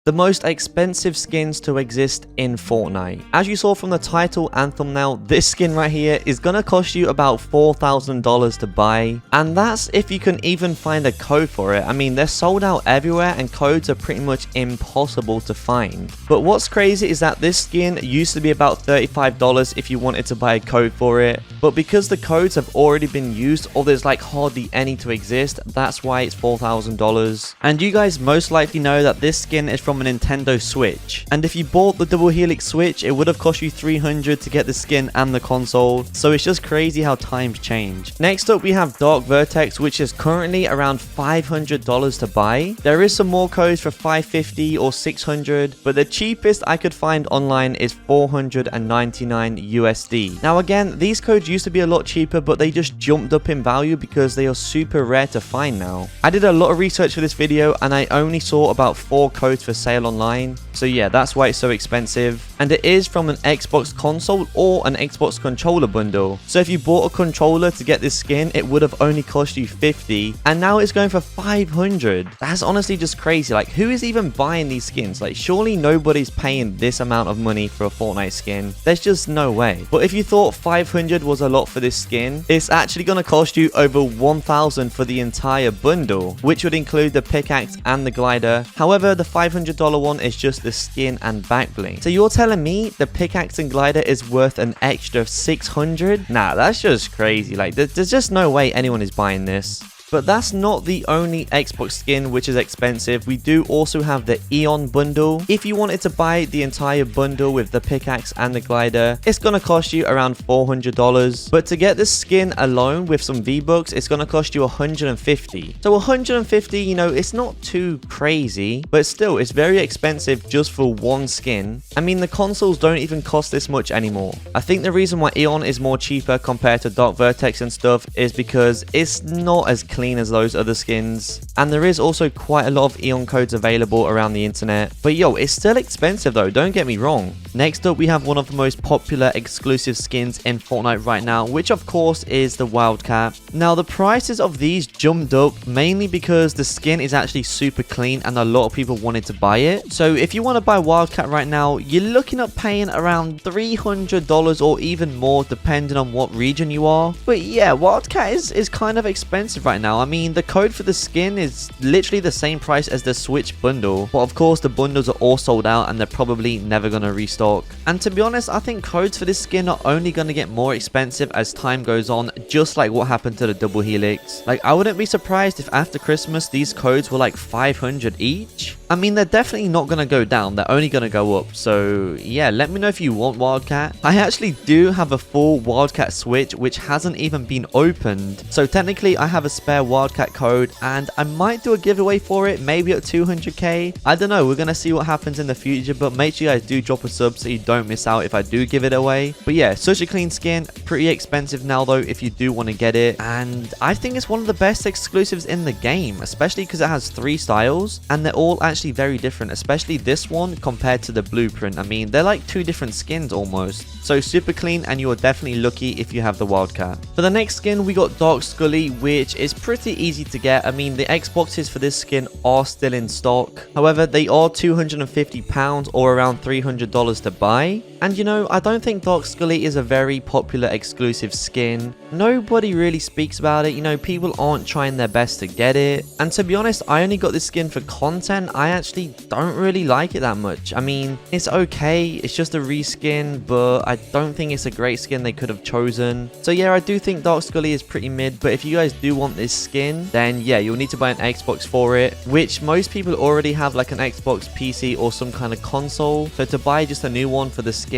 The most expensive skins to exist in Fortnite. As you saw from the title and thumbnail, this skin right here is gonna cost you about $4,000 to buy, and that's if you can even find a code for it. I mean, they're sold out everywhere and codes are pretty much impossible to find. But what's crazy is that this skin used to be about $35 if you wanted to buy a code for it, but because the codes have already been used or there's like hardly any to exist, that's why it's $4,000. And you guys most likely know that this skin is from a Nintendo Switch, and if you bought the double helix Switch, it would have cost you $300 to get the skin and the console. So it's just crazy how times change. Next up we have Dark Vertex, which is currently around $500 to buy. There is some more codes for $550 or $600, but the cheapest I could find online is $499 USD. Now again, these codes used to be a lot cheaper, but they just jumped up in value because they are super rare to find now. I did a lot of research for this video and I only saw about 4 codes for sale online, so yeah, that's why it's so expensive. And it is from an Xbox console or an Xbox controller bundle. So if you bought a controller to get this skin, it would have only cost you $50, and now it's going for $500. That's honestly just crazy. Like, who is even buying these skins? Like, surely nobody's paying this amount of money for a Fortnite skin. There's just no way. But if you thought $500 was a lot for this skin, it's actually going to cost you over $1,000 for the entire bundle, which would include the pickaxe and the glider. However, the $500 one is just the skin and back bling. So you're telling me the pickaxe and glider is worth an extra $600? Nah, that's just crazy. Like, there's just no way anyone is buying this. But that's not the only Xbox skin which is expensive. We do also have the Eon bundle. If you wanted to buy the entire bundle with the pickaxe and the glider, it's gonna cost you around $400. But to get the skin alone with some V-Bucks, it's gonna cost you $150. So $150, you know, it's not too crazy, but still, it's very expensive just for one skin. I mean, the consoles don't even cost this much anymore. I think the reason why Eon is more cheaper compared to Dark Vertex and stuff is because it's not as clean as those other skins, and there is also quite a lot of Eon codes available around the internet. But yo, it's still expensive though, don't get me wrong. Next up we have one of the most popular exclusive skins in Fortnite right now, which of course is the Wildcat. Now the prices of these jumped up mainly because the skin is actually super clean and a lot of people wanted to buy it. So if you want to buy Wildcat right now, you're looking at paying around $300 or even more depending on what region you are. But yeah, Wildcat is kind of expensive right now. I mean, the code for the skin is literally the same price as the Switch bundle, but of course the bundles are all sold out and they're probably never gonna restock. And to be honest, I think codes for this skin are only gonna get more expensive as time goes on, just like what happened to the double helix. Like, I wouldn't be surprised if after Christmas these codes were like $500 each. I mean, they're definitely not gonna go down, they're only gonna go up. So yeah, let me know if you want Wildcat. I actually do have a full Wildcat Switch which hasn't even been opened, so technically I have a spare Wildcat code and I might do a giveaway for it, maybe at 200k. I don't know, we're gonna see what happens in the future, but make sure you guys do drop a sub so you don't miss out if I do give it away. But yeah, such a clean skin, pretty expensive now though if you do want to get it, and I think it's one of the best exclusives in the game, especially because it has 3 styles and they're all actually very different, especially this one compared to the blueprint. I mean, they're like 2 different skins almost. So super clean, and you are definitely lucky if you have the Wildcat. For the next skin we got Dark Skully, which is pretty easy to get. I mean, the Xboxes for this skin are still in stock. However, they are £250 or around $300 to buy. And you know, I don't think Dark Skully is a very popular exclusive skin. Nobody really speaks about it, you know, people aren't trying their best to get it. And to be honest, I only got this skin for content. I actually don't really like it that much. I mean, it's okay, it's just a reskin, but I don't think it's a great skin they could have chosen. So yeah, I do think Dark Skully is pretty mid, but if you guys do want this skin, then yeah, you'll need to buy an Xbox for it, which most people already have like an Xbox PC or some kind of console. So to buy just a new one for the skin,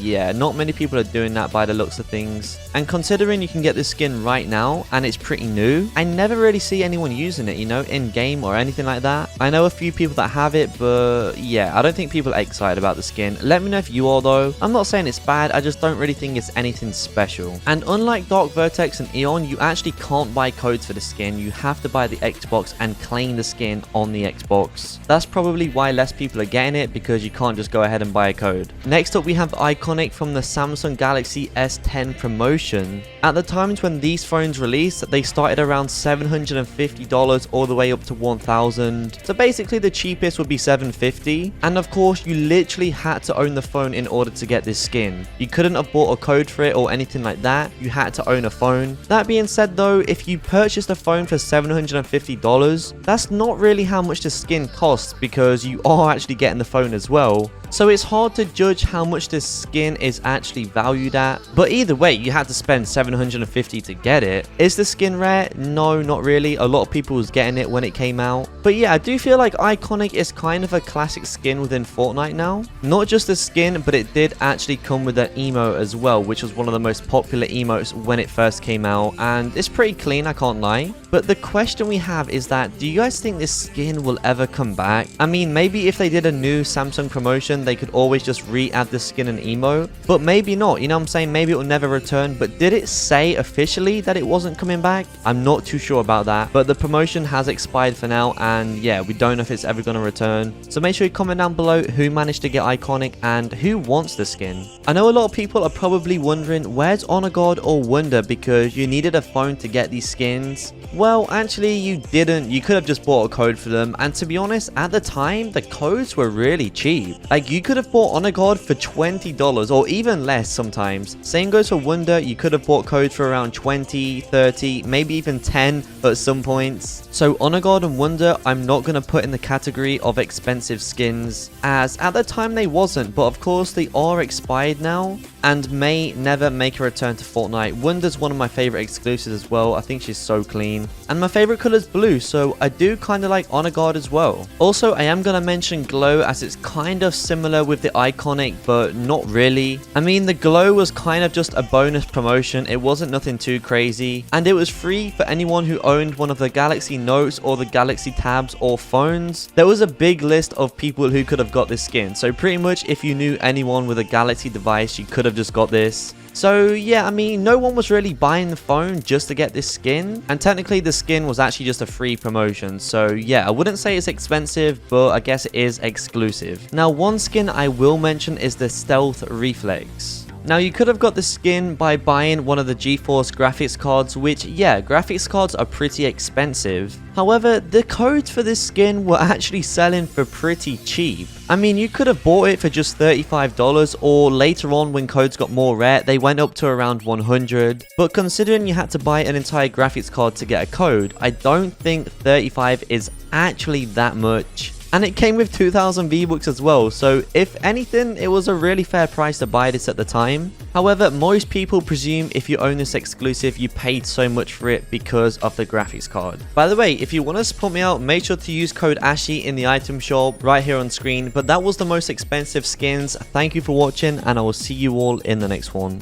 yeah, not many people are doing that by the looks of things. And considering you can get this skin right now and it's pretty new, I never really see anyone using it, you know, in game or anything like that. I know a few people that have it, but yeah, I don't think people are excited about the skin. Let me know if you are though. I'm not saying it's bad, I just don't really think it's anything special. And unlike Dark Vertex and Eon, you actually can't buy codes for the skin. You have to buy the Xbox and claim the skin on the Xbox. That's probably why less people are getting it, because you can't just go ahead and buy a code. Next up we have Iconic from the Samsung Galaxy S10 promotion. At the times when these phones released, they started around $750 all the way up to $1,000. So basically the cheapest would be $750. And of course, you literally had to own the phone in order to get this skin. You couldn't have bought a code for it or anything like that. You had to own a phone. That being said though, if you purchased a phone for $750, that's not really how much the skin costs because you are actually getting the phone as well. So it's hard to judge how much this skin is actually valued at. But either way, you had to spend $750 to get it. Is the skin rare? No, not really. A lot of people was getting it when it came out. But yeah, I do feel like Iconic is kind of a classic skin within Fortnite now. Not just the skin, but it did actually come with an emote as well, which was one of the most popular emotes when it first came out. And it's pretty clean, I can't lie. But the question we have is that, do you guys think this skin will ever come back? I mean, maybe if they did a new Samsung promotion, they could always just re-add the skin and emote. But maybe not, you know what I'm saying? Maybe it will never return. But did it say officially that it wasn't coming back? I'm not too sure about that. But the promotion has expired for now. And yeah, we don't know if it's ever going to return. So make sure you comment down below who managed to get Iconic and who wants the skin. I know a lot of people are probably wondering, where's Honor Guard or Wonder, because you needed a phone to get these skins. Well, actually you didn't. You could have just bought a code for them, and to be honest, at the time the codes were really cheap. Like, you could have bought Honor Guard for $20 or even less sometimes. Same goes for Wonder. You could have bought codes for around 20, 30, maybe even 10 at some points. So Honor Guard and Wonder I'm not going to put in the category of expensive skins, as at the time they wasn't, but of course they are expired now and may never make a return to Fortnite. Wonder's one of my favorite exclusives as well. I think she's so clean. And my favorite color is blue, so I do kind of like Honor Guard as well. Also, I am going to mention Glow, as it's kind of similar with the Iconic, but not really. I mean, the Glow was kind of just a bonus promotion. It wasn't nothing too crazy. And it was free for anyone who owned one of the Galaxy Notes or the Galaxy Tabs or phones. There was a big list of people who could have got this skin. So pretty much if you knew anyone with a Galaxy device, you could have just got this. So yeah, I mean, no one was really buying the phone just to get this skin. And technically the skin was actually just a free promotion. So yeah, I wouldn't say it's expensive, but I guess it is exclusive. Now, one skin I will mention is the Stealth Reflex. Now, you could have got the skin by buying one of the GeForce graphics cards, which, yeah, graphics cards are pretty expensive. However, the codes for this skin were actually selling for pretty cheap. I mean, you could have bought it for just $35, or later on when codes got more rare, they went up to around $100. But considering you had to buy an entire graphics card to get a code, I don't think $35 is actually that much. And it came with 2,000 V-Bucks as well, so if anything, it was a really fair price to buy this at the time. However, most people presume if you own this exclusive, you paid so much for it because of the graphics card. By the way, if you want to support me out, make sure to use code ASHY in the item shop right here on screen. But that was the most expensive skins. Thank you for watching, and I will see you all in the next one.